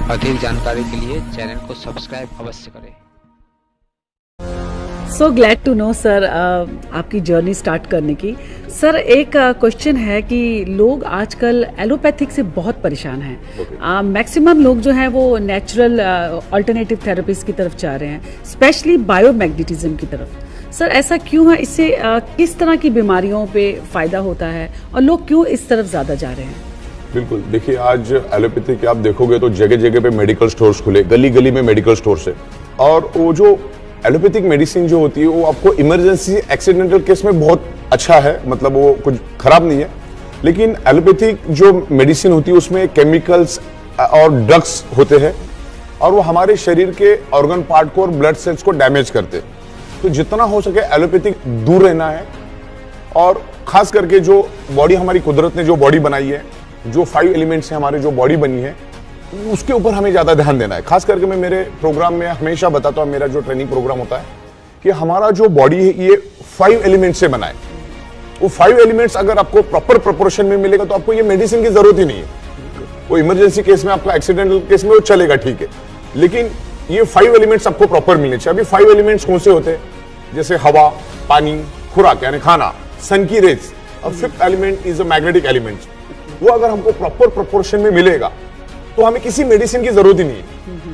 अधिक जानकारी के लिए चैनल को सब्सक्राइब अवश्य करें। So glad to know sir, आपकी जर्नी स्टार्ट करने की। सर एक क्वेश्चन है कि लोग आजकल एलोपैथिक से बहुत परेशान हैं। मैक्सिमम लोग जो हैं वो नेचुरल अल्टरनेटिव थेरेपीज की तरफ जा रहे हैं, स्पेशली बायोमैग्नेटिज्म की तरफ। सर ऐसा क्यों है? इससे किस तरह की बीमारियों पे फायदा होता है और लोग क्यों इस तरफ ज्यादा जा रहे हैं? बिल्कुल, देखिए आज एलोपैथिक आप देखोगे तो जगह जगह पे मेडिकल स्टोर्स खुले, गली गली में मेडिकल स्टोर्स है। और वो जो एलोपैथिक मेडिसिन जो होती है वो आपको इमरजेंसी एक्सीडेंटल केस में बहुत अच्छा है, मतलब वो कुछ खराब नहीं है। लेकिन एलोपैथिक जो मेडिसिन होती है उसमें केमिकल्स और ड्रग्स होते हैं और वो हमारे शरीर के ऑर्गन पार्ट को और ब्लड सेल्स को डैमेज करते हैं। तो जितना हो सके एलोपैथिक दूर रहना है। और खास करके जो बॉडी हमारी कुदरत ने जो बॉडी बनाई है, जो 5 एलिमेंट्स से हमारे जो बॉडी बनी है, उसके ऊपर हमें ज्यादा ध्यान देना है। खास करके मैं मेरे प्रोग्राम में हमेशा बताता हूं, मेरा जो ट्रेनिंग प्रोग्राम होता है कि हमारा जो बॉडी है ये 5 एलिमेंट्स से बना है। वो 5 एलिमेंट्स अगर आपको प्रॉपर प्रोपोर्शन में मिलेगा तो आपको ये मेडिसिन की जरूरत ही नहीं है। वो इमरजेंसी केस में, आपका एक्सीडेंटल केस में वो चलेगा, ठीक है, लेकिन ये 5 एलिमेंट्स आपको प्रॉपर मिलने चाहिए। अभी 5 एलिमेंट्स कौन से होते हैं? जैसे हवा, पानी, खुराक यानी खाना, सन की रेज, और 5th element is a magnetic element. वो अगर हमको प्रॉपर प्रोपोर्शन में मिलेगा तो हमें किसी मेडिसिन की जरूरत ही नहीं है,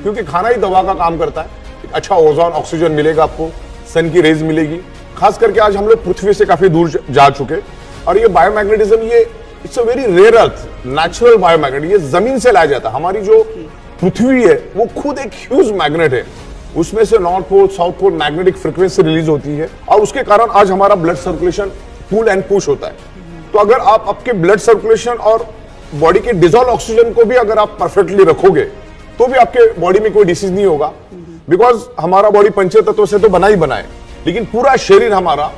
क्योंकि खाना ही दवा का काम करता है। अच्छा ओजोन, ऑक्सीजन मिलेगा आपको, सन की रेज मिलेगी। खास करके आज हम लोग पृथ्वी से काफी दूर जा चुके, और ये बायोमैग्नेटिज्म, ये it's a very rare earth, natural biomagnet. ये जमीन से लाया जाता है। हमारी जो पृथ्वी है वो खुद एक ह्यूज मैग्नेट है। उसमें से north pole, south pole magnetic frequency release होती है, और उसके कारण आज हमारा blood circulation pull and push होता है। तो अगर आप आपके ब्लड सर्कुलेशन और बॉडी के डिजोल्व ऑक्सीजन को भी अगर आप परफेक्टली रखोगे तो भी आपके बॉडी में कोई डिसीज नहीं होगा। बिकॉज हमारा बॉडी पंचतत्वों से तो बना ही बना है, लेकिन पूरा शरीर हमारा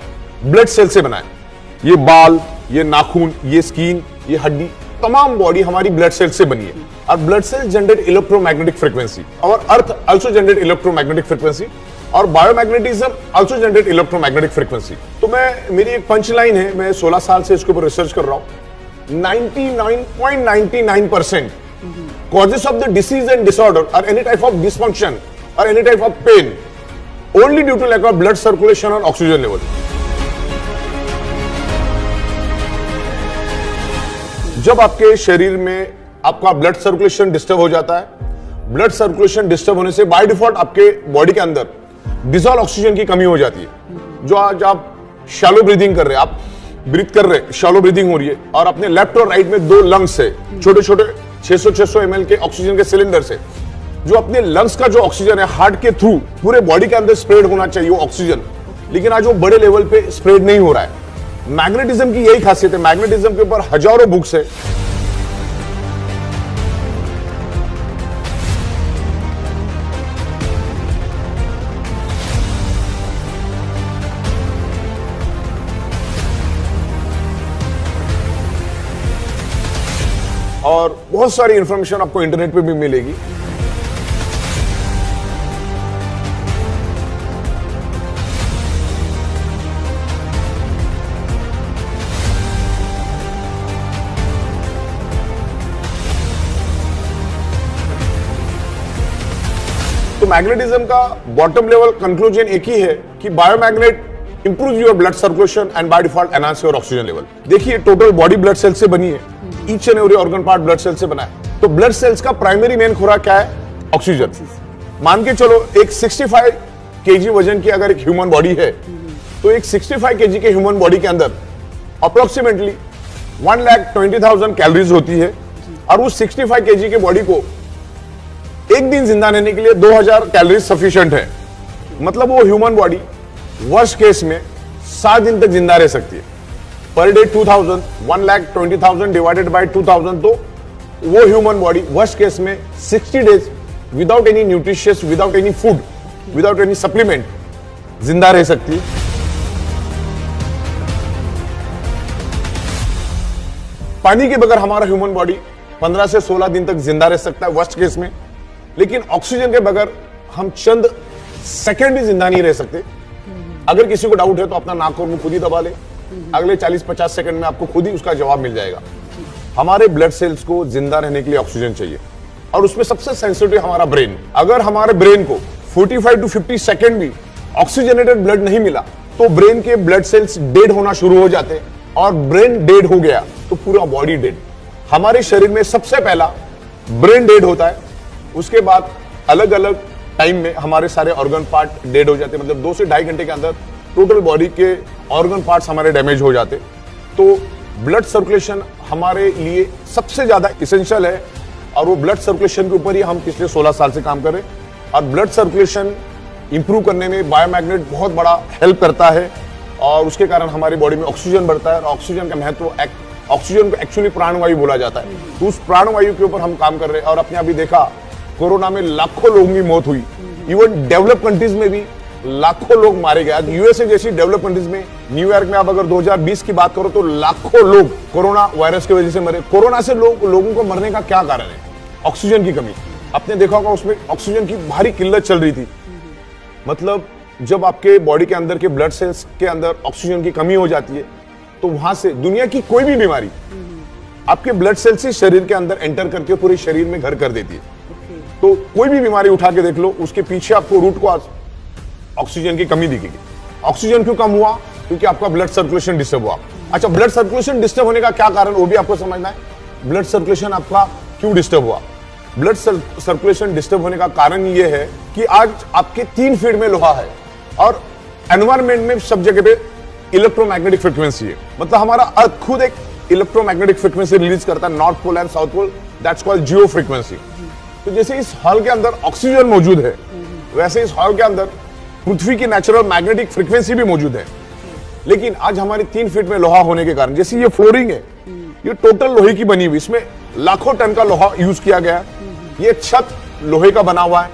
ब्लड सेल से बना है। ये बाल, ये नाखून, ये स्किन, ये हड्डी, तमाम बॉडी हमारी ब्लड सेल से बनी है। और blood sale generate electromagnetic frequency, और अर्थ आल्सो जनरेट इलेक्ट्रोमैग्नेटिक फ्रीक्वेंसी, और biomagnetism also generate electromagnetic frequency. तो मेरी एक पंच लाइन है, मैं 16 साल से इसके ऊपर रिसर्च कर रहा हूं। 99.99% causes of the disease and disorder or any type of dysfunction or any type of pain only due to lack of blood circulation or oxygen level. जब आपके शरीर में आपका ब्लड सर्कुलेशन डिस्टर्ब हो जाता है, ब्लड सर्कुलेशन डिस्टर्ब होने से बाय डिफॉल्ट आपके बॉडी के अंदर डिसॉल्व ऑक्सीजन की कमी हो जाती है। जो आज आप शैलो ब्रीदिंग कर रहे हैं, आप ब्रीथ कर रहे, शैलो ब्रीदिंग हो रही है, और अपने लेफ्ट और राइट में 2 लंग्स है, छोटे छोटे 600 ml के ऑक्सीजन के सिलेंडर से, जो अपने लंग्स का जो ऑक्सीजन है हार्ट के थ्रू पूरे बॉडी के अंदर स्प्रेड होना चाहिए वो ऑक्सीजन, लेकिन आज वो बड़े लेवल पे स्प्रेड नहीं हो रहा है। मैग्नेटिज्म की यही खासियत है। मैग्नेटिज्म के ऊपर हजारों बुक्स है। और बहुत सारी इंफॉर्मेशन आपको इंटरनेट पे भी मिलेगी। तो मैग्नेटिज्म का बॉटम लेवल कंक्लूजन एक ही है कि biomagnet improve your blood circulation and by default enhance your oxygen level. देखिए टोटल बॉडी ब्लड सेल से बनी है, each and every organ part blood cell से बना है। तो ब्लड सेल्स का प्राइमरी मेन खुराक क्या है? ऑक्सीजन। मान के चलो एक 65 केजी वजन की अगर एक ह्यूमन बॉडी है, तो एक 65 केजी के ह्यूमन बॉडी के अंदर अप्रोक्सीमेटली 1,20,000 कैलोरीज होती है, और उस 65 केजी के बॉडी को एक दिन जिंदा रहने के लिए 2000 कैलोरीज सफिशिएंट है। मतलब वो ह्यूमन बॉडी वर्स्ट केस में 7 दिन तक जिंदा रह सकती है। पर डे 2000, 1,20,000 डिवाइडेड बाय 2000, तो वो ह्यूमन बॉडी वर्स्ट केस में 60 days without any nutritious, without any food, without any supplement जिंदा रह सकती है। पानी के बगैर हमारा ह्यूमन बॉडी 15 से 16 दिन तक जिंदा रह सकता है वर्स्ट केस में, लेकिन ऑक्सीजन के बगैर हम चंद सेकंड भी जिंदा नहीं रह सकते। अगर किसी को डाउट है तो अपना नाक और मुंह खुद ही दबा ले, अगले 40-50 सेकंड में आपको खुद ही उसका जवाब मिल जाएगा। हमारे ब्लड सेल्स को जिंदा रहने के लिए ऑक्सीजन चाहिए, और उसमें सबसे सेंसिटिव हमारा ब्रेन। अगर हमारे ब्रेन को 45 to 50 सेकेंड भी ऑक्सीजनेटेड ब्लड नहीं मिला तो ब्रेन के ब्लड सेल्स डेड होना शुरू हो जाते हैं, और ब्रेन डेड हो गया तो पूरा बॉडी डेड। हमारे शरीर में सबसे पहला ब्रेन डेड होता है, उसके बाद अलग अलग टाइम में हमारे सारे ऑर्गन पार्ट डेड हो जाते हैं। मतलब 2 से 2.5 घंटे के अंदर टोटल बॉडी के ऑर्गन पार्ट्स हमारे डैमेज हो जाते। तो ब्लड सर्कुलेशन हमारे लिए सबसे ज्यादा इसेंशियल है, और वो ब्लड सर्कुलेशन के ऊपर ही हम पिछले 16 साल से काम कर रहे हैं। और ब्लड सर्कुलेशन इंप्रूव करने में बायोमैग्नेट बहुत बड़ा हेल्प करता है, और उसके कारण हमारी बॉडी में ऑक्सीजन बढ़ता है। और ऑक्सीजन का महत्व, ऑक्सीजन को एक्चुअली प्राणवायु बोला जाता है, तो उस प्राणवायु के ऊपर हम काम कर रहे हैं। और अपने अभी देखा कोरोना में लाखों लोगों की मौत हुई, इवन डेवलप कंट्रीज में भी लाखों लोग मारे गए। आज यूएसए जैसी डेवलप कंट्रीज में, न्यूयॉर्क में आप अगर 2020 की बात करो तो लाखों लोग कोरोना वायरस की वजह से मरे। कोरोना से लोगों को मरने का क्या कारण है? ऑक्सीजन की कमी। आपने देखा होगा उसमें ऑक्सीजन की भारी किल्लत चल रही थी। मतलब जब आपके बॉडी के अंदर के ब्लड सेल्स के अंदर ऑक्सीजन की कमी हो जाती है तो वहां से दुनिया की कोई भी बीमारी आपके ब्लड सेल्स से शरीर के अंदर एंटर करके पूरे शरीर में घर कर देती है। तो कोई भी बीमारी उठा के देख लो, उसके पीछे आपको रूट को ऑक्सीजन की कमी दिखेगी। ऑक्सीजन क्यों कम हुआ? क्योंकि आपका ब्लड सर्कुलेशन डिस्टर्ब हुआ। अच्छा, ब्लड सर्कुलेशन डिस्टर्ब होने का क्या कारण, वो भी आपको समझना है। ब्लड सर्कुलेशन आपका क्यों डिस्टर्ब हुआ? ब्लड सर्कुलेशन डिस्टर्ब होने का कारण यह है कि आज आपके 3 फीट में लोहा है, और एनवायरमेंट में सब जगह पे इलेक्ट्रोमैग्नेटिक फ्रीक्वेंसी है। मतलब हमारा अर्थ खुद एक इलेक्ट्रोमैग्नेटिक फ्रीक्वेंसी रिलीज करता है, north pole and south pole, that's called geo frequency. तो जैसे इस हॉल के अंदर ऑक्सीजन मौजूद है, वैसे इस हॉल के अंदर पृथ्वी की नेचुरल मैग्नेटिक फ्रीक्वेंसी भी मौजूद है। लेकिन आज हमारी 3 फीट में लोहा होने के कारण, जैसे ये फ्लोरिंग है, ये टोटल लोहे की बनी हुई, इसमें लाखों टन का लोहा यूज किया गया है। ये छत लोहे का बना हुआ है,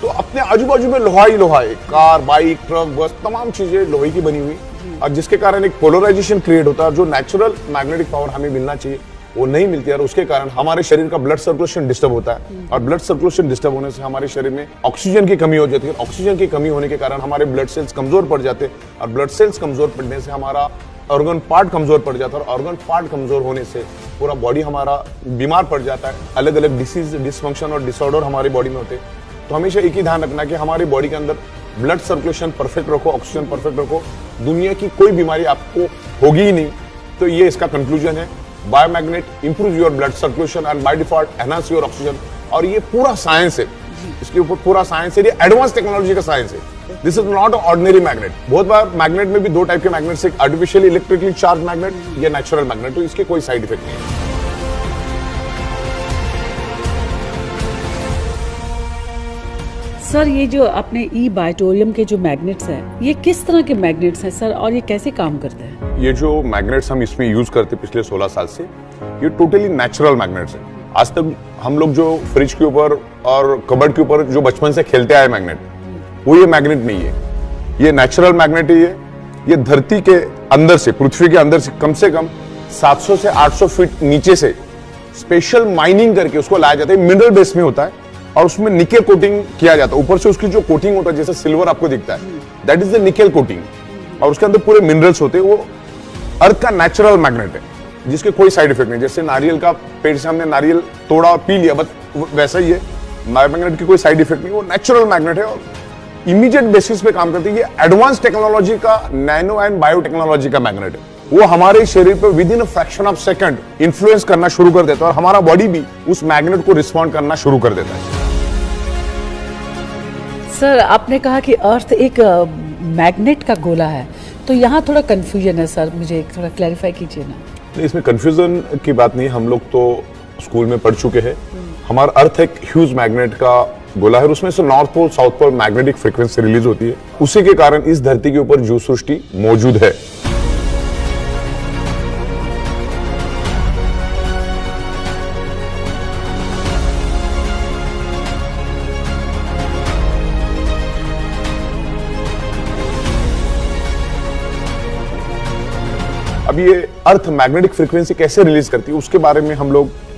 तो अपने आजू बाजू में लोहा ही लोहा है। कार, बाइक, ट्रक, बस, तमाम चीजें लोहे की बनी हुई, और जिसके कारण एक पोलराइजेशन क्रिएट होता है। जो नेचुरल मैग्नेटिक पावर हमें मिलना चाहिए वो नहीं मिलती है, और उसके कारण हमारे शरीर का ब्लड सर्कुलेशन डिस्टर्ब होता है। और ब्लड सर्कुलेशन डिस्टर्ब होने से हमारे शरीर में ऑक्सीजन की कमी हो जाती है। ऑक्सीजन की कमी होने के कारण हमारे ब्लड सेल्स कमजोर पड़ जाते हैं, और ब्लड सेल्स कमजोर पड़ने से हमारा ऑर्गन पार्ट कमजोर पड़ जाता है, और ऑर्गन पार्ट कमजोर होने से पूरा बॉडी हमारा बीमार पड़ जाता है। अलग अलग डिसीज, डिसफंक्शन और डिसऑर्डर हमारी बॉडी में होते हैं। तो हमेशा एक ही ध्यान रखना कि हमारी बॉडी के अंदर ब्लड सर्कुलेशन परफेक्ट रखो, ऑक्सीजन परफेक्ट रखो, दुनिया की कोई बीमारी आपको होगी ही नहीं। तो ये इसका कंक्लूजन है। Biomagnet improve your blood circulation and by default enhance your oxygen. और ये पूरा साइंस है, इसके ऊपर पूरा साइंस है, ये एडवांस टेक्नोलॉजी का साइंस है। This is not ordinary magnet. बहुत बार मैग्नेट में भी 2 टाइप के मैग्नेट्स, एक आर्टिफिशियली इलेक्ट्रिकली चार्ज मैग्नेट या नेचुरल मैग्नेट, तो इसके कोई साइड इफेक्ट नहीं है। सर, ये जो अपने ई बायोटोरियम के जो मैग्नेट्स हैं, ये किस तरह के मैग्नेट्स हैं सर, और ये कैसे काम करते हैं? ये जो मैग्नेट्स हम इसमें यूज करते पिछले 16 साल से, ये टोटली नेचुरल मैग्नेट्स हैं। आज तक हम लोग जो फ्रिज के ऊपर और कबर्ड के ऊपर जो बचपन से खेलते आए मैग्नेट, वो ये मैग्नेट नहीं है। ये नेचुरल मैग्नेट ही है। ये धरती के अंदर से, पृथ्वी के अंदर से कम 700 से 800 फीट नीचे से स्पेशल माइनिंग करके उसको लाया जाता है। मिनरल बेस में होता है, और उसमें निकेल कोटिंग किया जाता है। ऊपर से उसकी जो कोटिंग होता है, जैसे सिल्वर आपको दिखता है, that is the nickel coating, और उसके अंदर पूरे मिनरल्स होते हैं। वो अर्थ का नेचुरल मैग्नेट है, जिसके कोई साइड इफेक्ट नहीं। जैसे नारियल का पेड़ से हमने नारियल तोड़ा और पी लिया, बस वैसा ही है। बायोमैग्नेट की कोई साइड इफेक्ट नहीं, वो नेचुरल मैग्नेट है और इमीडिएट बेसिस पे काम करती है। ये एडवांस टेक्नोलॉजी का, नैनो एंड बायोटेक्नोलॉजी का मैग्नेट है। वो हमारे शरीर पर with in a fraction of second influence करना शुरू कर देता है, और हमारा बॉडी भी उस मैग्नेट को रिस्पॉन्ड करना शुरू कर देता है। सर, आपने कहा कि अर्थ एक मैग्नेट का गोला है, तो यहाँ थोड़ा कंफ्यूजन है सर, मुझे थोड़ा क्लैरिफाई कीजिए ना। नहीं, इसमें कंफ्यूजन की बात नहीं। हम लोग तो स्कूल में पढ़ चुके हैं। हमारा अर्थ एक ह्यूज मैग्नेट का गोला है, उसमें से north pole south pole magnetic frequency release होती है। उसी के कारण इस धरती के ऊपर जीव सृष्टि मौजूद है। अब ये अर्थ मैग्नेटिक फ्रीक्वेंसी कैसे रिलीज करती है उसके बारे में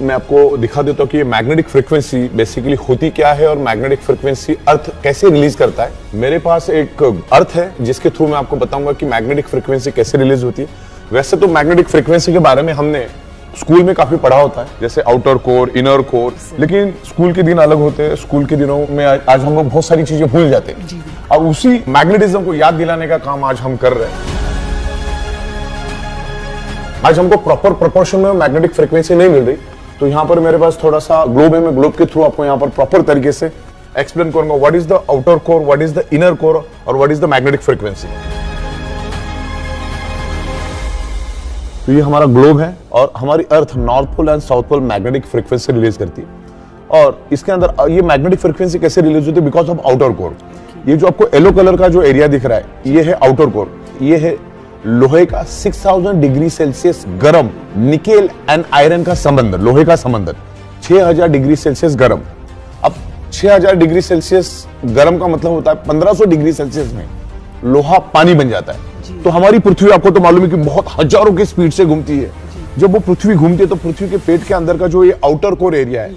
मैं आपको दिखा देता हूँ कि ये मैग्नेटिक फ्रीक्वेंसी बेसिकली होती क्या है और मैग्नेटिक फ्रीक्वेंसी अर्थ कैसे रिलीज करता है। मेरे पास एक अर्थ है जिसके थ्रू मैं आपको बताऊंगा कि मैग्नेटिक फ्रीक्वेंसी कैसे रिलीज होती है। वैसे तो मैग्नेटिक फ्रीक्वेंसी के बारे में हमने स्कूल में काफी पढ़ा होता है, जैसे आउटर कोर, इनर कोर, लेकिन स्कूल के दिन अलग होते हैं। स्कूल के दिनों में आज हम लोग बहुत सारी चीजें भूल जाते हैं, और उसी मैग्नेटिज्म को याद दिलाने का काम आज हम कर रहे हैं। आज हमको प्रॉपर प्रोपोर्शन में मैग्नेटिक फ्रीक्वेंसी नहीं मिल रही, तो यहाँ पर मेरे पास थोड़ा सा ग्लोब है, मैं ग्लोब के थ्रू आपको यहाँ पर प्रॉपर तरीके से एक्सप्लेन करूंगा what is the outer core, what is the inner core और what is the magnetic frequency. तो ये हमारा ग्लोब है और हमारी earth north pole and south pole magnetic frequency release करती है। और इसके अंदर ये मैग्नेटिक फ्रीक्वेंसी कैसे रिलीज होती है? Because of outer core. ये जो आपको येलो कलर का जो एरिया दिख रहा है, ये है आउटर कोर। ये है लोहे का 6000 डिग्री सेल्सियस गर्म निकेल एंड आयरन का समंदर, लोहे का समंदर 6000 डिग्री सेल्सियस गर्म। अब 6000 डिग्री सेल्सियस गर्म का मतलब होता है 1500 डिग्री सेल्सियस में लोहा पानी बन जाता है। तो हमारी पृथ्वी, आपको तो मालूम है कि बहुत हजारों की स्पीड से घूमती है। जब वो पृथ्वी घूमती है तो पृथ्वी के पेट के अंदर का जो ये आउटर कोर एरिया है,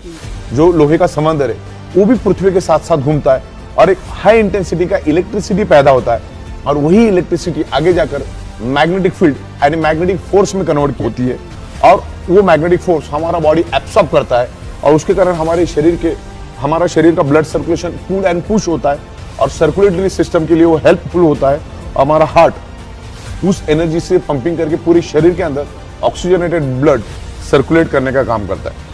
जो लोहे का समंदर है, वो भी पृथ्वी के साथ साथ घूमता है और एक हाई इंटेंसिटी का इलेक्ट्रिसिटी पैदा होता है। और वही इलेक्ट्रिसिटी आगे जाकर मैग्नेटिक फील्ड यानी मैग्नेटिक फोर्स में कन्वर्ट होती है, और वो मैग्नेटिक फोर्स हमारा बॉडी एब्सॉर्ब करता है, और उसके कारण हमारा शरीर का blood circulation pull and push होता है, और सर्कुलेटरी सिस्टम के लिए वो हेल्पफुल होता है। हमारा हार्ट उस एनर्जी से पंपिंग करके पूरे शरीर के अंदर ऑक्सीजनेटेड ब्लड सर्कुलेट करने का काम करता है।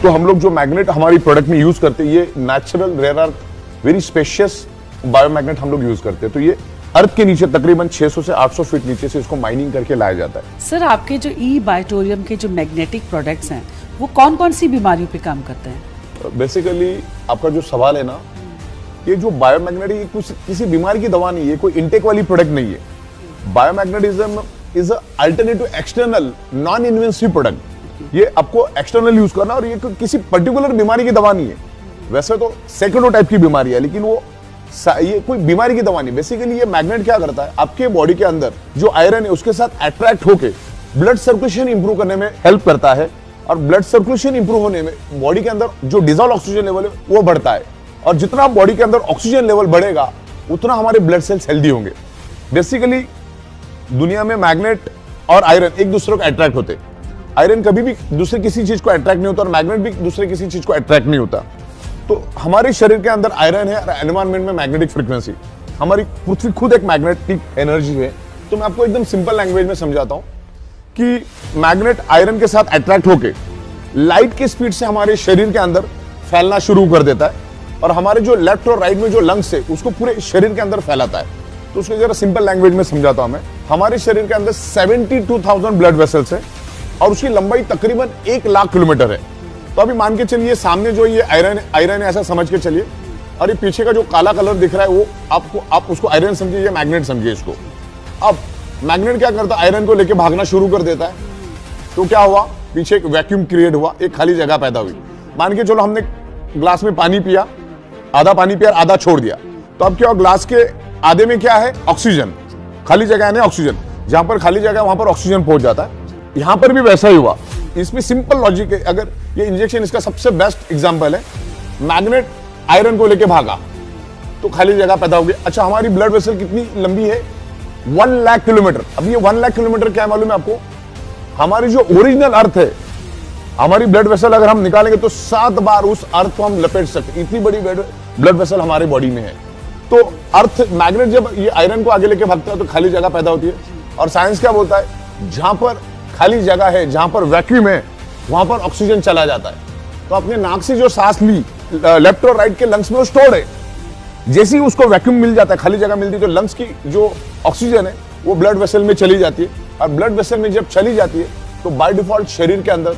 तो हम लोग जो मैग्नेट हमारी प्रोडक्ट में यूज करते हैं, ये natural rare earth very spacious biomagnet हम लोग यूज करते हैं। तो ये अर्थ के नीचे तकरीबन 600 से 800 फीट नीचे से इसको माइनिंग करके लाया जाता है। सर, आपके जो ई बायोटोरियम के जो मैग्नेटिक प्रोडक्ट्स हैं, वो कौन कौन सी बीमारियों पे काम करते हैं? बेसिकली आपका जो सवाल है ना, ये जो बायोमैग्नेटिक कुछ किसी बीमारी की दवा नहीं है, कोई इनटेक वाली प्रोडक्ट नहीं है। Biomagnetism is alternative external non invasive product. ये आपको एक्सटर्नल यूज करना, और ये किसी पर्टिकुलर बीमारी की दवा नहीं है। वैसे तो सैकड़ों टाइप की बीमारी है, लेकिन ये कोई बीमारी की दवा नहीं। बेसिकली ये मैग्नेट क्या करता है, आपके बॉडी के अंदर जो आयरन है उसके साथ अट्रैक्ट होके ब्लड सर्कुलेशन इंप्रूव करने में हेल्प करता है, और ब्लड सर्कुलेशन इंप्रूव होने में बॉडी के अंदर जो डिजॉल्व ऑक्सीजन लेवल है वो बढ़ता है, और जितना बॉडी के अंदर ऑक्सीजन लेवल बढ़ेगा उतना हमारे ब्लड सेल्स हेल्दी होंगे। बेसिकली दुनिया में मैग्नेट और आयरन एक दूसरे को अट्रैक्ट होते। आयरन कभी भी दूसरे किसी चीज को अट्रैक्ट नहीं होता, और मैग्नेट भी दूसरे किसी चीज को अट्रैक्ट नहीं होता। तो हमारे शरीर के अंदर आयरन है और एनवायरमेंट में मैग्नेटिक फ्रीक्वेंसी। हमारी पृथ्वी खुद एक मैग्नेटिक एनर्जी है। तो मैं आपको एकदम सिंपल लैंग्वेज में समझाता हूं कि मैग्नेट आयरन के साथ अट्रैक्ट होके लाइट की स्पीड से हमारे शरीर के अंदर फैलना शुरू कर देता है, और हमारे जो लेफ्ट और राइट में जो लंग्स है उसको पूरे शरीर के अंदर फैलाता है। तो उसको जरा सिंपल लैंग्वेज में समझाता हूं मैं। हमारे शरीर के अंदर 72,000 ब्लड वेसल्स है, और उसकी लंबाई तकरीबन 1 लाख किलोमीटर है। तो अभी मान के चलिए सामने जो ये आयरन है ऐसा समझ के चलिए, और ये पीछे का जो काला कलर दिख रहा है वो आप उसको आयरन समझिए, ये मैग्नेट समझिए इसको। अब मैग्नेट क्या करता है, आयरन को लेके भागना शुरू कर देता है। तो क्या हुआ, पीछे एक वैक्यूम क्रिएट हुआ, एक खाली जगह पैदा हुई। मान के चलो हमने ग्लास में पानी पिया, आधा पानी पिया, आधा छोड़ दिया। तो अब क्या हुआ, ग्लास के आधे में क्या है, ऑक्सीजन, खाली जगह है ऑक्सीजन, जहां पर खाली जगह वहां पर ऑक्सीजन पहुंच जाता है। यहां पर भी वैसा ही हुआ। इसमें सिंपल लॉजिक है, अगर ये इंजेक्शन इसका सबसे बेस्ट एग्जांपल है। मैग्नेट आयरन को लेके भागा तो खाली जगह पैदा होगी। अच्छा, हमारी ब्लड वेसल कितनी लंबी है, 1 लाख किलोमीटर। अब ये 1 लाख किलोमीटर क्या मालूम है आपको, हमारी जो ओरिजिनल अर्थ है, हमारी ब्लड वेसल अगर हम निकालेंगे तो 7 बार उस अर्थ को हम लपेट सकते, इतनी बड़ी ब्लड वेसल हमारे बॉडी में है। तो अर्थ मैग्नेट जब ये आयरन को आगे लेके भागता है तो खाली जगह पैदा होती है। और साइंस क्या बोलता है, जहां पर खाली जगह है, जहां पर वैक्यूम है, वहां पर ऑक्सीजन चला जाता है। तो अपने नाक से जो सांस ली लेफ्ट और राइट के लंग्स में वो स्टोर्ड है। जैसे ही उसको वैक्यूम मिल जाता है, खाली जगह मिलती है, तो लंग्स की जो ऑक्सीजन है वो ब्लड वेसल में चली जाती है। और ब्लड वेसल में जब चली जाती है तो बाय डिफॉल्ट शरीर के अंदर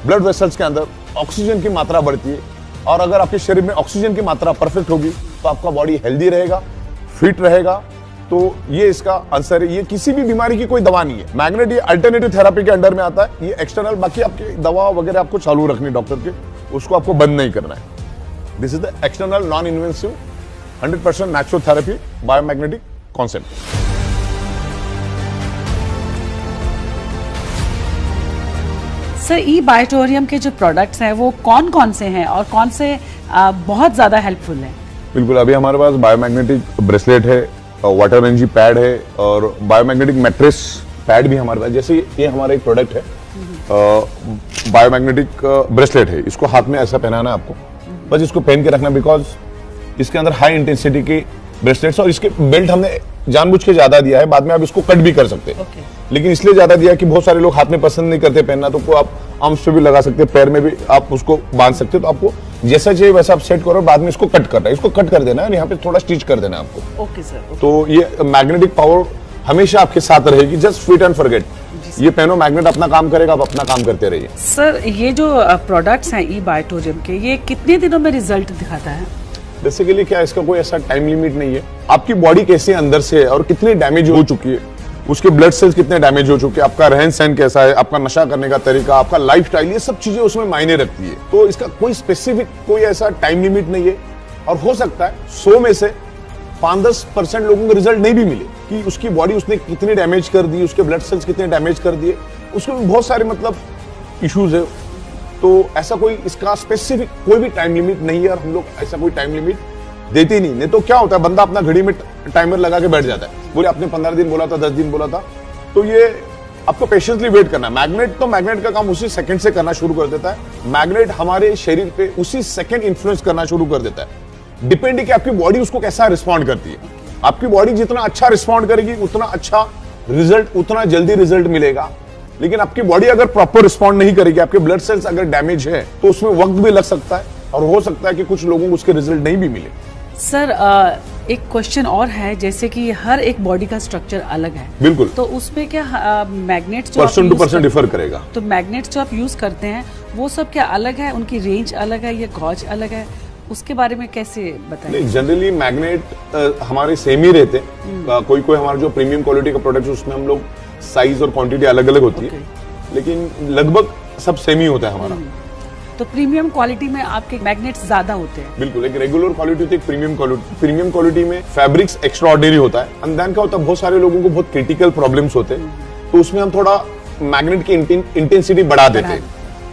ब्लड वेसल्स के अंदर ऑक्सीजन की मात्रा बढ़ती है। और अगर आपके शरीर में ऑक्सीजन की मात्रा परफेक्ट होगी तो आपका बॉडी हेल्दी रहेगा, फिट रहेगा। तो ये इसका आंसर है। ये किसी भी बीमारी की कोई दवा नहीं है। मैग्नेट ये अल्टरनेटिव थेरेपी के अंडर में आता है। ये एक्सटर्नल, बाकी आपकी दवा वगैरह आपको चालू रखनी डॉक्टर के, उसको आपको बंद नहीं करना है। This is the external non invasive 100% natural therapy biomagnetic concept. Sir, ई बायोटोरियम के जो प्रोडक्ट्स हैं वो कौन कौन से हैं और कौन से बहुत ज्यादा हेल्पफुल हैं? बिल्कुल, अभी हमारे पास बायोमैग्नेटिक ब्रेसलेट है, वाटर एनर्जी पैड है और बायोमैग्नेटिक मैट्रेस पैड भी हमारे पास। जैसे ये हमारा एक प्रोडक्ट है, बायोमैग्नेटिक ब्रेसलेट है। इसको हाथ में ऐसा पहनाना है आपको, बस इसको पहन के रखना, बिकॉज इसके अंदर हाई इंटेंसिटी की ब्रेसलेट्स और इसके बेल्ट हमने जानबूझ के ज्यादा दिया है। बाद में आप इसको कट भी कर सकते हैं, लेकिन इसलिए ज्यादा दिया कि बहुत सारे लोग हाथ में पसंद नहीं करते पहनना, तो आप आर्म्स पे भी लगा सकते हैं, पैर में भी आप उसको बांध सकते हो। तो आपको जैसा चाहिए वैसा आप सेट करो, बाद में इसको कट करना है, इसको कट कर देना है, यहाँ पे थोड़ा स्टिच कर देना है आपको। Okay sir. तो ये मैग्नेटिक पावर हमेशा आपके साथ रहेगी, जस्ट फिट एंड फॉरगेट। ये पहनो, मैग्नेट अपना काम करेगा, आप अपना काम करते रहिए। सर ये जो प्रोडक्ट्स हैं ई बायोटोरियम के, ये कितने दिनों में रिजल्ट दिखाता है? बेसिकली क्या, इसका कोई ऐसा टाइम लिमिट नहीं है। आपकी बॉडी कैसे अंदर से है और कितनी डैमेज हो चुकी है, उसके ब्लड सेल्स कितने डैमेज हो चुके हैं, आपका रहन सहन कैसा है, आपका नशा करने का तरीका, आपका लाइफस्टाइल, ये सब चीजें उसमें मायने रखती है। तो इसका कोई स्पेसिफिक कोई ऐसा टाइम लिमिट नहीं है। और हो सकता है 100 में से 5-10% लोगों को रिजल्ट नहीं भी मिले कि उसकी बॉडी उसने कितनी डैमेज कर दी, उसके ब्लड सेल्स कितने डैमेज कर दिए, उसमें बहुत सारे मतलब इश्यूज है। तो ऐसा कोई इसका स्पेसिफिक कोई भी टाइम लिमिट नहीं है और हम लोग ऐसा कोई टाइम लिमिट देते नहीं तो क्या होता है, बंदा अपना घड़ी में टाइमर लगा के बैठ जाता है, बोले आपने 15 दिन बोला था, 10 दिन बोला था। तो ये आपको पेशेंसली वेट करना है। मैग्नेट का काम उसी सेकंड से करना शुरू कर देता है। मैग्नेट हमारे शरीर पे उसी सेकंड इन्फ्लुएंस करना शुरू कर देता है। डिपेंड है कि आपकी बॉडी उसको कैसा रिस्पॉन्ड करती है। आपकी बॉडी जितना अच्छा रिस्पॉन्ड करेगी उतना अच्छा रिजल्ट, उतना जल्दी रिजल्ट मिलेगा। लेकिन आपकी बॉडी अगर प्रॉपर रिस्पॉन्ड नहीं करेगी, आपके ब्लड सेल्स अगर डैमेज है, तो उसमें वक्त भी लग सकता है और हो सकता है कि कुछ लोगों को उसके रिजल्ट नहीं भी मिले। सर एक क्वेश्चन और है, जैसे कि हर एक बॉडी का स्ट्रक्चर अलग है, बिल्कुल, तो उसमें क्या magnets person to person differ करेगा। तो मैग्नेट्स जो आप यूज करते हैं वो सब क्या अलग है, उनकी रेंज अलग है या गॉज अलग है, उसके बारे में कैसे बताएं? जनरली मैग्नेट हमारे सेम ही रहते हैं। कोई कोई हमारा जो प्रीमियम क्वालिटी का प्रोडक्ट है उसमें हम लोग साइज और क्वांटिटी अलग अलग होती है, लेकिन लगभग सब सेम ही होता है हमारा। तो प्रीमियम क्वालिटी में आपके मैग्नेट्स ज्यादा होते हैं? बिल्कुल, एक रेगुलर क्वालिटी होती है, प्रीमियम क्वालिटी। प्रीमियम क्वालिटी में फैब्रिक्स एक्स्ट्रा ऑर्डिनरी होता है। एंड देन क्या होता है, बहुत सारे लोगों को बहुत क्रिटिकल प्रॉब्लम्स होते हैं, तो उसमें हम थोड़ा मैग्नेट की इंटेंसिटी बढ़ा देते हैं,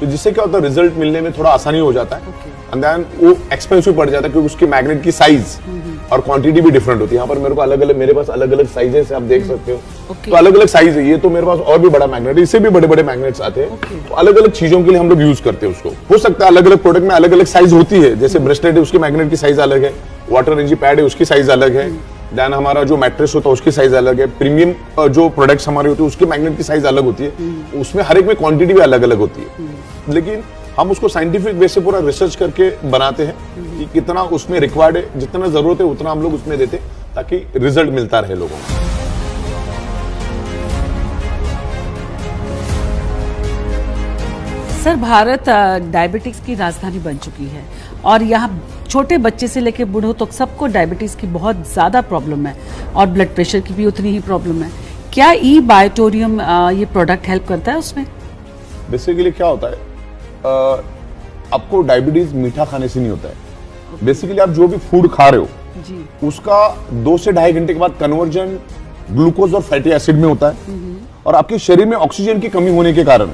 तो जिससे क्या होता है, रिजल्ट मिलने में थोड़ा आसानी हो जाता है। एंड देन वो एक्सपेंसिव पड़ जाता है क्योंकि उसकी मैग्नेट की साइज और क्वांटिटी भी डिफरेंट होती है। यहाँ पर मेरे को मेरे पास अलग अलग साइजेस आप देख सकते हो, तो अलग अलग साइज है। ये तो मेरे पास और भी बड़ा मैग्नेट है, इससे भी बड़े बड़े मैग्नेट्स आते हैं। तो अलग अलग चीजों के लिए हम लोग यूज करते हैं उसको। हो सकता है अलग अलग प्रोडक्ट में अलग अलग साइज होती है, जैसे ब्रेसलेट है उसकी मैग्नेट की साइज अलग है, वाटर एनर्जी पैड है उसकी साइज अलग है, देन हमारा जो मैट्रेस होता है उसकी साइज अलग है, प्रीमियम जो प्रोडक्ट्स हमारे होते हैं उसकी मैग्नेट की साइज अलग होती है, उसमें हर एक में क्वांटिटी भी अलग अलग होती है। लेकिन हम उसको साइंटिफिक वे से पूरा रिसर्च करके बनाते हैं कि कितना उसमें रिक्वायर्ड है, जितना जरूरत है उतना हम लोग उसमें देते हैं ताकि रिजल्ट मिलता रहे लोगों को। सर भारत डायबिटीज की राजधानी बन चुकी है और यहाँ छोटे बच्चे से लेकर बूढ़ों तक सबको डायबिटीज की बहुत ज्यादा प्रॉब्लम है और ब्लड प्रेशर की भी उतनी ही प्रॉब्लम है। क्या ई बायोटोरियम ये प्रोडक्ट हेल्प करता है उसमें? बेसिकली क्या होता है, आपको डायबिटीज मीठा खाने से नहीं होता है। बेसिकली आप जो भी फूड खा रहे हो जी, उसका 2 से 2.5 घंटे के बाद कन्वर्जन ग्लूकोज और फैटी एसिड में होता है और आपके शरीर में ऑक्सीजन की कमी होने के कारण,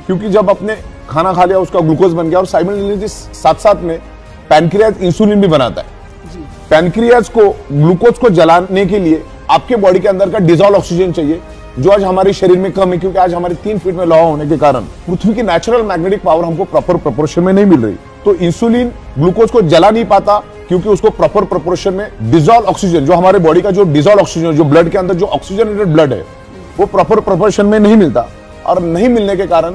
क्योंकि जब आपने खाना खा लिया उसका ग्लूकोज बन गया और साइमल्टेनियसली साथ साथ में पैनक्रियाज इंसुलिन भी बनाता है। पैनक्रियाज को ग्लूकोज को जलाने के लिए आपके बॉडी के अंदर का डिजॉल्व ऑक्सीजन चाहिए, जो आज हमारे शरीर में कम है, क्योंकि आज हमारे 3 फीट में लोहा होने के कारण पृथ्वी की नेचुरल मैग्नेटिक पावर हमको प्रॉपर प्रोपोर्शन में नहीं मिल रही। तो इंसुलिन ग्लूकोज को जला नहीं पाता क्योंकि उसको प्रॉपर प्रोपोर्शन में डिजॉल्व ऑक्सीजन, जो हमारे बॉडी का जो डिजॉल्व ऑक्सीजन, जो ब्लड के अंदर जो ऑक्सीजनेटेड ब्लड है, वो प्रॉपर प्रोपोर्शन में नहीं मिलता और नहीं मिलने के कारण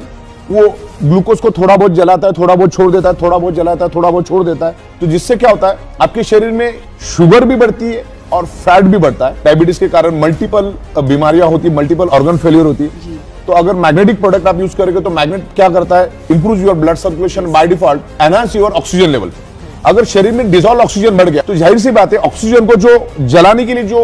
वो ग्लूकोज को थोड़ा बहुत जलाता है, थोड़ा बहुत छोड़ देता है, थोड़ा बहुत जलाता है, थोड़ा बहुत छोड़ देता है। तो जिससे क्या होता है, आपके शरीर में शुगर भी बढ़ती है और फैट भी बढ़ता है। डायबिटीज के कारण मल्टीपल बीमारियां होती है, मल्टीपल ऑर्गन फेलियर होती है। तो अगर मैग्नेटिक प्रोडक्ट आप यूज करेंगे तो मैग्नेट क्या करता है, improve your blood circulation bye default, enhance your oxygen level. अगर शरीर में डिजॉल्व ऑक्सीजन बढ़ गया तो जाहिर सी बात है ऑक्सीजन को जो जलाने के लिए जो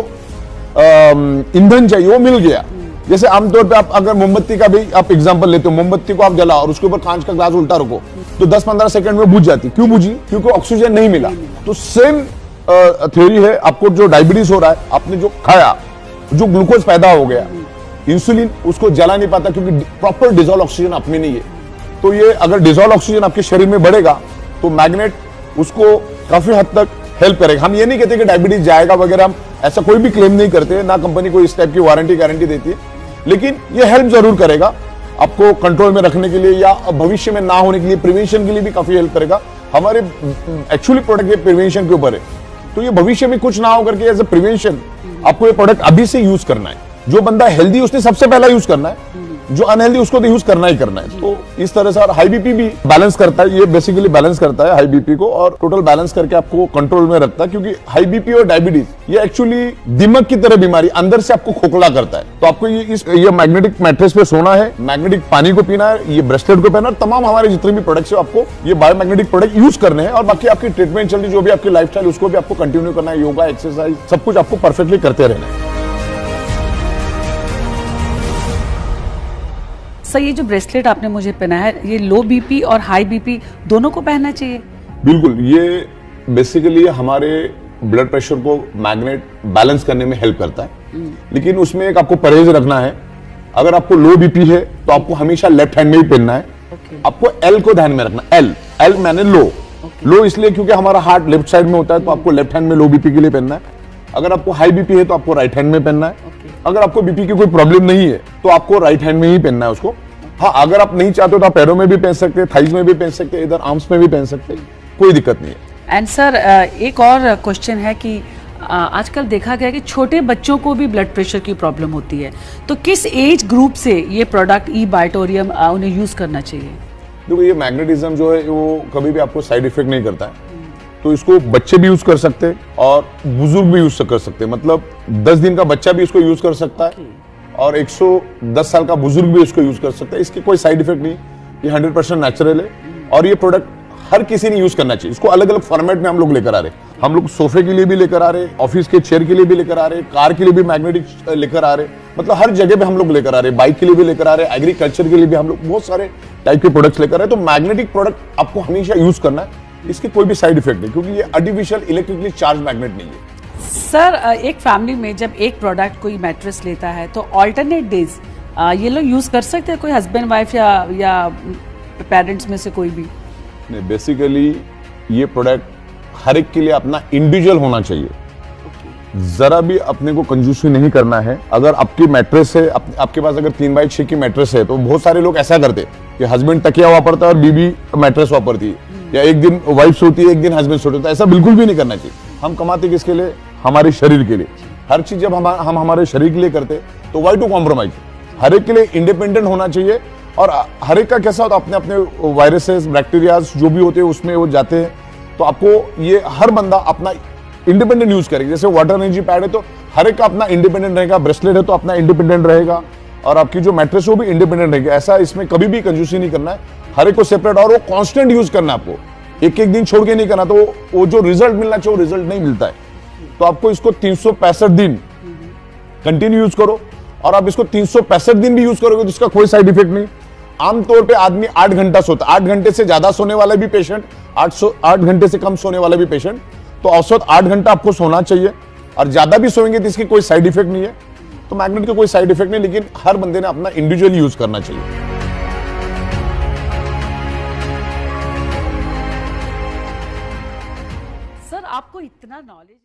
ईंधन चाहिए वो मिल गया। जैसे आमतौर पे आप अगर मोमबत्ती का भी आप एग्जांपल लेते हो, मोमबत्ती को आप जला और उसके ऊपर कांच का ग्लास उल्टा रखो तो 10-15 सेकंड में बुझ जाती। क्यों बुझी? क्योंकि ऑक्सीजन नहीं मिला। तो सेम थ्योरी है, आपको जो डायबिटीज हो रहा है, आपने जो खाया, जो ग्लूकोज पैदा हो गया, इंसुलिन उसको जला नहीं पाता क्योंकि प्रॉपर डिजॉल्व ऑक्सीजन आप में नहीं है। तो ये अगर डिजॉल्व ऑक्सीजन आपके शरीर में बढ़ेगा तो मैग्नेट उसको काफी हद तक हेल्प करेगा। हम ये नहीं कहते कि डायबिटीज जाएगा वगैरह, हम ऐसा कोई भी क्लेम नहीं करते, ना कंपनी कोई इस टाइप की वारंटी गारंटी देती है, लेकिन ये हेल्प जरूर करेगा आपको कंट्रोल में रखने के लिए या भविष्य में ना होने के लिए, प्रिवेंशन के लिए भी काफी हेल्प करेगा। हमारे एक्चुअली प्रोडक्ट ये प्रिवेंशन के ऊपर है, तो ये भविष्य में कुछ ना हो करके एज ए प्रिवेंशन आपको ये प्रोडक्ट अभी से यूज करना है। जो बंदा हेल्दी उसने सबसे पहला यूज करना है, जो अनहेल्दी उसको तो यूज करना ही करना है। तो इस तरह से, और हाई बीपी भी बैलेंस करता है, ये बेसिकली बैलेंस करता है हाई बीपी को, और टोटल बैलेंस करके आपको कंट्रोल में रखता है। क्योंकि हाई बीपी और डायबिटीज ये एक्चुअली दिमाग की तरह बीमारी, अंदर से आपको खोखला करता है। तो आपको ये मैग्नेटिक मैट्रेस पे सोना है, मैग्नेटिक पानी को पीना है, ये ब्रेसलेट को पहना है, तमाम हमारे जितने भी प्रोडक्ट्स है आपको ये बायोमैग्नेटिक प्रोडक्ट यूज करने हैं। और बाकी आपकी ट्रीटमेंट चल रही जो भी आपकी लाइफस्टाइल उसको भी आपको कंटिन्यू करना है, योगा एक्सरसाइज सब कुछ आपको परफेक्टली करते रहना है। सर ये जो ब्रेसलेट आपने मुझे पहना है, ये लो बीपी और हाई बीपी दोनों को पहनना चाहिए? बिल्कुल, ये बेसिकली हमारे ब्लड प्रेशर को मैग्नेट बैलेंस करने में हेल्प करता है, लेकिन उसमें एक आपको परहेज रखना है। अगर आपको लो बीपी है तो आपको हमेशा लेफ्ट हैंड में ही पहनना है। आपको एल को ध्यान में रखना, एल मैंने लो इसलिए क्योंकि हमारा हार्ट लेफ्ट साइड में होता है, तो आपको लेफ्ट हैंड में लो बीपी के लिए पहनना है। अगर आपको हाई बीपी है तो आपको राइट हैंड में पहनना है। अगर आपको बीपी की कोई प्रॉब्लम नहीं है तो आपको राइट हैंड में ही पहनना है उसको। हाँ, अगर आप नहीं चाहते तो आप पैरों में भी पहन सकते हैं, थाइज में भी पहन सकते हैं, इधर आर्म्स में भी पहन सकते हैं, कोई दिक्कत नहीं है। एंड सर एक और क्वेश्चन है कि आजकल देखा गया कि छोटे बच्चों को भी ब्लड प्रेशर की प्रॉब्लम होती है, तो किस एज ग्रुप से ये प्रोडक्ट ई बायोटोरियम उन्हें यूज करना चाहिए? देखो, ये मैग्नेटिज्म जो है वो कभी भी आपको साइड इफेक्ट नहीं करता है, तो इसको बच्चे भी यूज कर सकते हैं और बुजुर्ग भी यूज कर सकते हैं। मतलब 10 दिन का बच्चा भी इसको यूज कर सकता है और 110 साल का बुजुर्ग भी इसको यूज कर सकता है। इसकी कोई साइड इफेक्ट नहीं, ये 100% नेचुरल है और ये प्रोडक्ट हर किसी ने यूज करना चाहिए। इसको अलग अलग फॉर्मेट में हम लोग लेकर आ रहे हैं। हम लोग सोफे के लिए भी लेकर आ रहे हैं, ऑफिस के चेयर के लिए भी लेकर आ रहे हैं, कार के लिए भी मैग्नेटिक लेकर आ रहे हैं, मतलब हर जगह पे हम लोग लेकर आ रहे हैं। बाइक के लिए भी लेकर आ रहे हैं, एग्रीकल्चर के लिए भी हम लोग बहुत सारे टाइप के प्रोडक्ट्स लेकर आ रहे हैं। तो मैग्नेटिक प्रोडक्ट आपको हमेशा यूज करना है, इसकी कोई भी साइड इफेक्ट नहीं, क्योंकि ये आर्टिफिशियल इलेक्ट्रिकली चार्ज मैग्नेट नहीं है। सर एक फैमिली में जब एक प्रोडक्ट कोई मैट्रेस लेता है तो ऑल्टरनेट डेज ये लोग यूज कर सकते हैं, कोई हस्बैंड वाइफ या पेरेंट्स में से कोई भी? नहीं, बेसिकली ये प्रोडक्ट हर एक के लिए अपना इंडिविजुअल होना चाहिए। जरा भी अपने को कंजूसी नहीं करना है। अगर आपकी मैट्रेस है, आपके पास अगर 3x6 की मैट्रेस है, तो बहुत सारे लोग ऐसा करते हैं कि हस्बैंड तकिया वापरता है और बीबी मैट्रेस वापरती है, या एक दिन वाइफ सोती है एक दिन हस्बैंड सोते हैं। ऐसा बिल्कुल भी नहीं करना चाहिए। हम कमाते किसके लिए? हमारे शरीर के लिए। हर चीज जब हम हमारे शरीर के लिए करते तो वाई टू कॉम्प्रोमाइज। हर एक के लिए इंडिपेंडेंट होना चाहिए और हर एक का कैसा होता है, अपने अपने वायरसेस बैक्टीरियाज जो भी होते हैं उसमें वो जाते हैं। तो आपको ये हर बंदा अपना इंडिपेंडेंट यूज करेगा। जैसे वाटर एनर्जी पैड है तो हर एक का अपना इंडिपेंडेंट रहेगा, ब्रेसलेट है तो अपना इंडिपेंडेंट रहेगा, और आपकी जो मैट्रेस वो भी इंडिपेंडेंट रहेगी। ऐसा इसमें कभी भी कंजूसी नहीं करना है, हर एक को सेपरेट, और वो कांस्टेंट यूज करना है आपको, एक एक दिन छोड़ के नहीं करना। तो वो जो रिजल्ट मिलना चाहिए वो रिजल्ट नहीं मिलता है। तो आपको इसको 365 दिन कंटिन्यू यूज करो, और आप इसको 365 दिन भी यूज करोगे तो इसका कोई साइड इफेक्ट नहीं। आमतौर पे आदमी 8 घंटा सोता है, 8 घंटे से ज्यादा सोने वाला भी पेशेंट, 8 घंटे से कम सोने वाला भी पेशेंट, तो औसत 8 घंटा आपको सोना चाहिए, और ज्यादा भी सोएंगे तो इसकी कोई साइड इफेक्ट नहीं है। तो मैग्नेट का कोई साइड इफेक्ट नहीं, लेकिन हर बंदे ने अपना इंडिविजुअल यूज करना चाहिए। सर आपको इतना नॉलेज